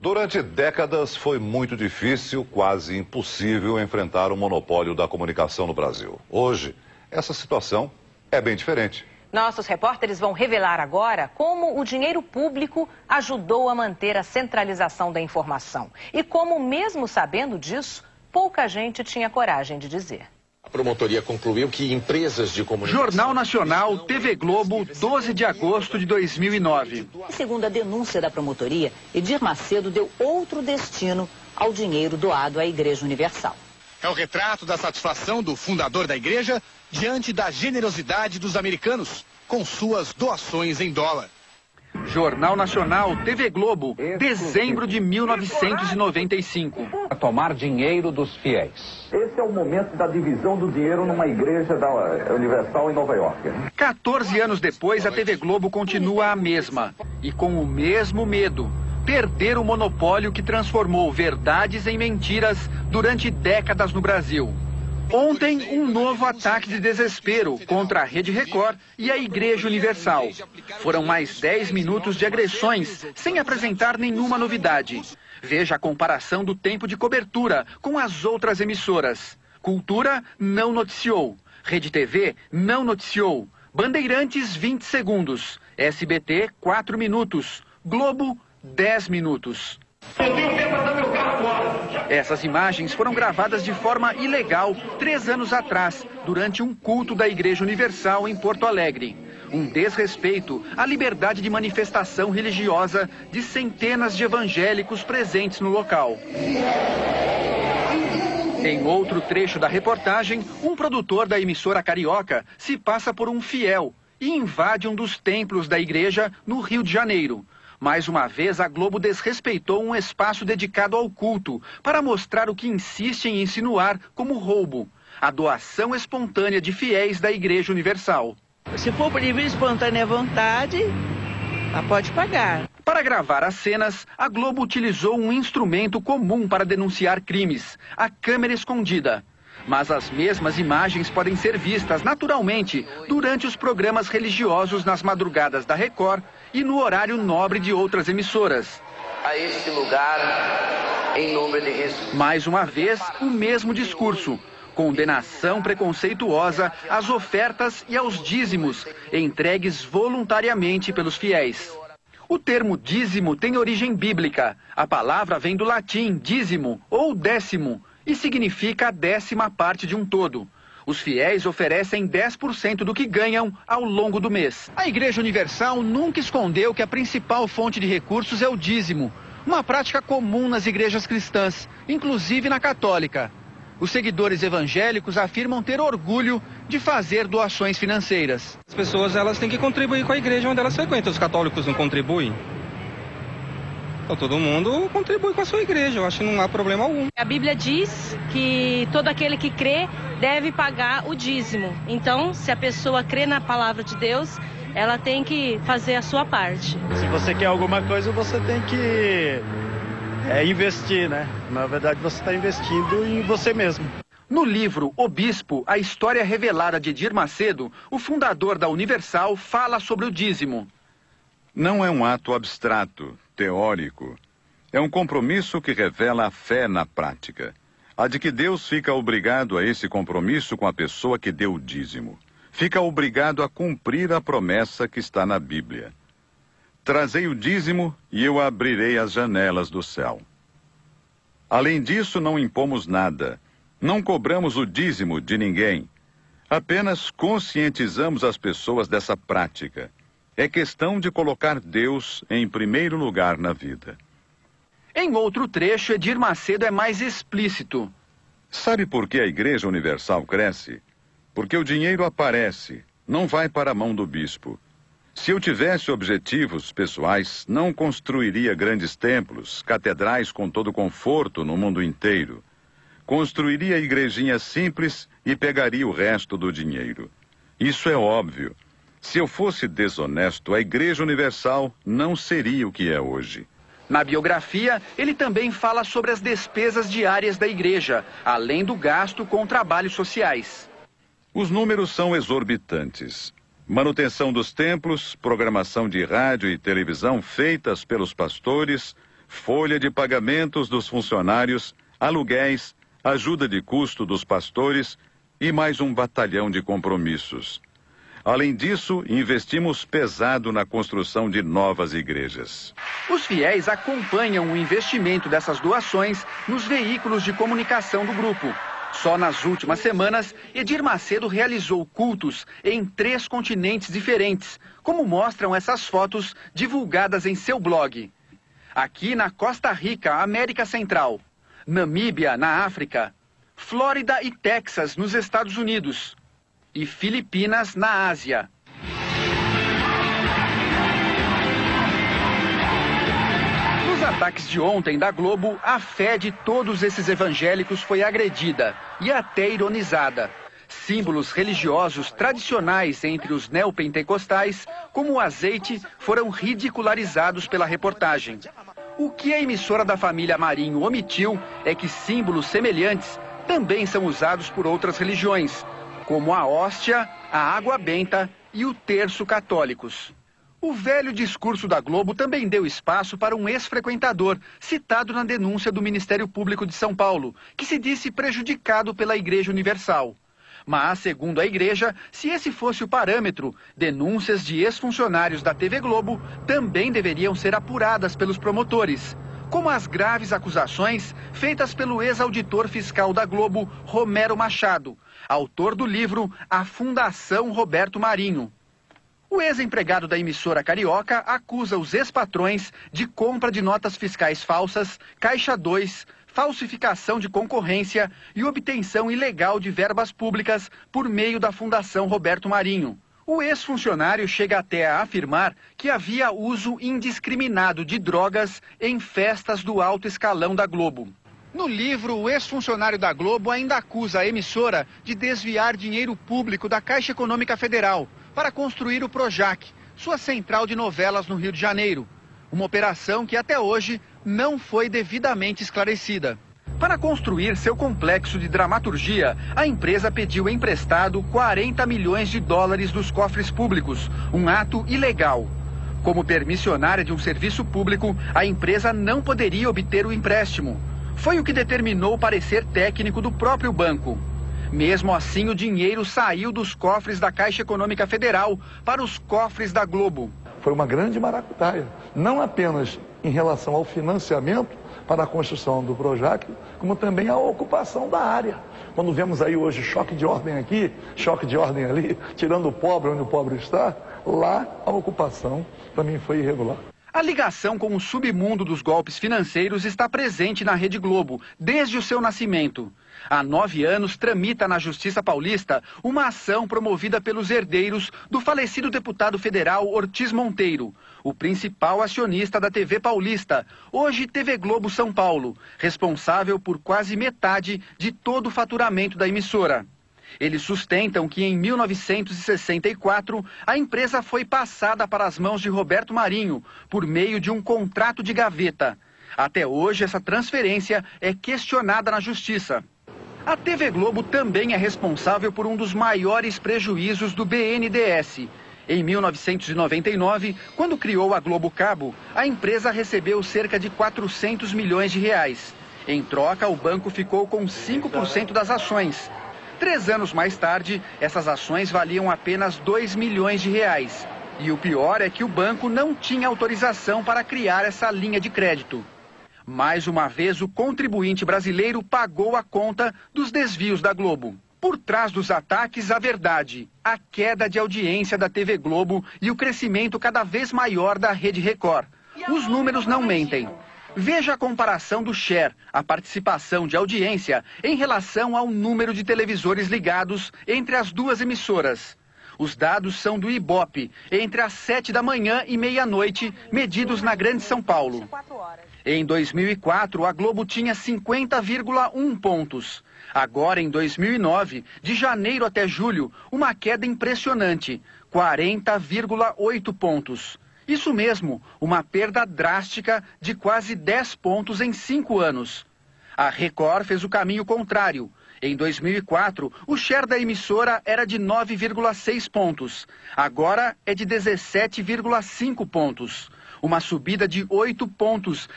Durante décadas foi muito difícil, quase impossível, enfrentar o monopólio da comunicação no Brasil. Hoje, essa situação é bem diferente. Nossos repórteres vão revelar agora como o dinheiro público ajudou a manter a centralização da informação. E como, mesmo sabendo disso, pouca gente tinha coragem de dizer. A promotoria concluiu que empresas de comunicação... Jornal Nacional, TV Globo, 12 de agosto de 2009. Segundo a denúncia da promotoria, Edir Macedo deu outro destino ao dinheiro doado à Igreja Universal. É o retrato da satisfação do fundador da igreja diante da generosidade dos americanos, com suas doações em dólar. Jornal Nacional, TV Globo, dezembro de 1995. A tomar dinheiro dos fiéis. Esse é o momento da divisão do dinheiro numa igreja da Universal em Nova York. 14 anos depois, a TV Globo continua a mesma. E com o mesmo medo. Perder o monopólio que transformou verdades em mentiras durante décadas no Brasil. Ontem, um novo ataque de desespero contra a Rede Record e a Igreja Universal. Foram mais 10 minutos de agressões, sem apresentar nenhuma novidade. Veja a comparação do tempo de cobertura com as outras emissoras. Cultura não noticiou. Rede TV não noticiou. Bandeirantes, 20 segundos. SBT, 4 minutos. Globo, 10 minutos. Essas imagens foram gravadas de forma ilegal 3 anos atrás, durante um culto da Igreja Universal em Porto Alegre. Um desrespeito à liberdade de manifestação religiosa de centenas de evangélicos presentes no local. Em outro trecho da reportagem, um produtor da emissora carioca se passa por um fiel e invade um dos templos da igreja no Rio de Janeiro. Mais uma vez, a Globo desrespeitou um espaço dedicado ao culto para mostrar o que insiste em insinuar como roubo: a doação espontânea de fiéis da Igreja Universal. Se for por livre e espontânea vontade, ela pode pagar. Para gravar as cenas, a Globo utilizou um instrumento comum para denunciar crimes: a câmera escondida. Mas as mesmas imagens podem ser vistas naturalmente durante os programas religiosos nas madrugadas da Record e no horário nobre de outras emissoras. A este lugar, em nome de Jesus. Mais uma vez, o mesmo discurso: condenação preconceituosa às ofertas e aos dízimos, entregues voluntariamente pelos fiéis. O termo dízimo tem origem bíblica. A palavra vem do latim dízimo, ou décimo, e significa a 10ª parte de um todo. Os fiéis oferecem 10% do que ganham ao longo do mês. A Igreja Universal nunca escondeu que a principal fonte de recursos é o dízimo, uma prática comum nas igrejas cristãs, inclusive na católica. Os seguidores evangélicos afirmam ter orgulho de fazer doações financeiras. As pessoas, elas têm que contribuir com a igreja onde elas frequentam. Os católicos não contribuem? Então todo mundo contribui com a sua igreja, eu acho que não há problema algum. A Bíblia diz que todo aquele que crê deve pagar o dízimo. Então, se a pessoa crê na palavra de Deus, ela tem que fazer a sua parte. Se você quer alguma coisa, você tem que investir, né? Na verdade, você está investindo em você mesmo. No livro O Bispo, a história revelada de Edir Macedo, o fundador da Universal fala sobre o dízimo. Não é um ato abstrato, teórico. É um compromisso que revela a fé na prática. A de que Deus fica obrigado a esse compromisso com a pessoa que deu o dízimo. Fica obrigado a cumprir a promessa que está na Bíblia. Trazei o dízimo e eu abrirei as janelas do céu. Além disso, não impomos nada. Não cobramos o dízimo de ninguém. Apenas conscientizamos as pessoas dessa prática. É questão de colocar Deus em primeiro lugar na vida. Em outro trecho, Edir Macedo é mais explícito. Sabe por que a Igreja Universal cresce? Porque o dinheiro aparece, não vai para a mão do bispo. Se eu tivesse objetivos pessoais, não construiria grandes templos, catedrais com todo conforto no mundo inteiro. Construiria igrejinhas simples e pegaria o resto do dinheiro. Isso é óbvio. Se eu fosse desonesto, a Igreja Universal não seria o que é hoje. Na biografia, ele também fala sobre as despesas diárias da igreja, além do gasto com trabalhos sociais. Os números são exorbitantes. Manutenção dos templos, programação de rádio e televisão feitas pelos pastores, folha de pagamentos dos funcionários, aluguéis, ajuda de custo dos pastores e mais um batalhão de compromissos. Além disso, investimos pesado na construção de novas igrejas. Os fiéis acompanham o investimento dessas doações nos veículos de comunicação do grupo. Só nas últimas semanas, Edir Macedo realizou cultos em 3 continentes diferentes, como mostram essas fotos divulgadas em seu blog. Aqui na Costa Rica, América Central, Namíbia, na África, Flórida e Texas, nos Estados Unidos, e Filipinas, na Ásia. Nos ataques de ontem da Globo, a fé de todos esses evangélicos foi agredida e até ironizada. Símbolos religiosos tradicionais entre os neopentecostais, como o azeite, foram ridicularizados pela reportagem. O que a emissora da família Marinho omitiu é que símbolos semelhantes também são usados por outras religiões, como a hóstia, a água benta e o terço católicos. O velho discurso da Globo também deu espaço para um ex-frequentador, citado na denúncia do Ministério Público de São Paulo, que se disse prejudicado pela Igreja Universal. Mas, segundo a igreja, se esse fosse o parâmetro, denúncias de ex-funcionários da TV Globo também deveriam ser apuradas pelos promotores, como as graves acusações feitas pelo ex-auditor fiscal da Globo, Romero Machado, autor do livro A Fundação Roberto Marinho. O ex-empregado da emissora carioca acusa os ex-patrões de compra de notas fiscais falsas, Caixa 2, falsificação de concorrência e obtenção ilegal de verbas públicas por meio da Fundação Roberto Marinho. O ex-funcionário chega até a afirmar que havia uso indiscriminado de drogas em festas do alto escalão da Globo. No livro, o ex-funcionário da Globo ainda acusa a emissora de desviar dinheiro público da Caixa Econômica Federal para construir o Projac, sua central de novelas no Rio de Janeiro. Uma operação que até hoje não foi devidamente esclarecida. Para construir seu complexo de dramaturgia, a empresa pediu emprestado 40 milhões de dólares dos cofres públicos, um ato ilegal. Como permissionária de um serviço público, a empresa não poderia obter o empréstimo. Foi o que determinou o parecer técnico do próprio banco. Mesmo assim, o dinheiro saiu dos cofres da Caixa Econômica Federal para os cofres da Globo. Foi uma grande maracutaia, não apenas em relação ao financiamento para a construção do Projac, como também a ocupação da área. Quando vemos aí hoje choque de ordem aqui, choque de ordem ali, tirando o pobre onde o pobre está, lá a ocupação também foi irregular. A ligação com o submundo dos golpes financeiros está presente na Rede Globo, desde o seu nascimento. Há 9 anos, tramita na Justiça Paulista uma ação promovida pelos herdeiros do falecido deputado federal Ortiz Monteiro, o principal acionista da TV Paulista, hoje TV Globo São Paulo, responsável por quase metade de todo o faturamento da emissora. Eles sustentam que em 1964 a empresa foi passada para as mãos de Roberto Marinho por meio de um contrato de gaveta. Até hoje, essa transferência é questionada na Justiça. A TV Globo também é responsável por um dos maiores prejuízos do BNDES. Em 1999, quando criou a Globo Cabo, a empresa recebeu cerca de 400 milhões de reais. Em troca, o banco ficou com 5% das ações. 3 anos mais tarde, essas ações valiam apenas 2 milhões de reais. E o pior é que o banco não tinha autorização para criar essa linha de crédito. Mais uma vez, o contribuinte brasileiro pagou a conta dos desvios da Globo. Por trás dos ataques, a verdade, a queda de audiência da TV Globo e o crescimento cada vez maior da Rede Record. Os números não mentem. Veja a comparação do share, a participação de audiência, em relação ao número de televisores ligados entre as duas emissoras. Os dados são do Ibope, entre as 7 da manhã e meia-noite, medidos na Grande São Paulo. Em 2004, a Globo tinha 50,1 pontos. Agora, em 2009, de janeiro até julho, uma queda impressionante, 40,8 pontos. Isso mesmo, uma perda drástica de quase 10 pontos em 5 anos. A Record fez o caminho contrário. Em 2004, o share da emissora era de 9,6 pontos. Agora é de 17,5 pontos. Uma subida de 8 pontos.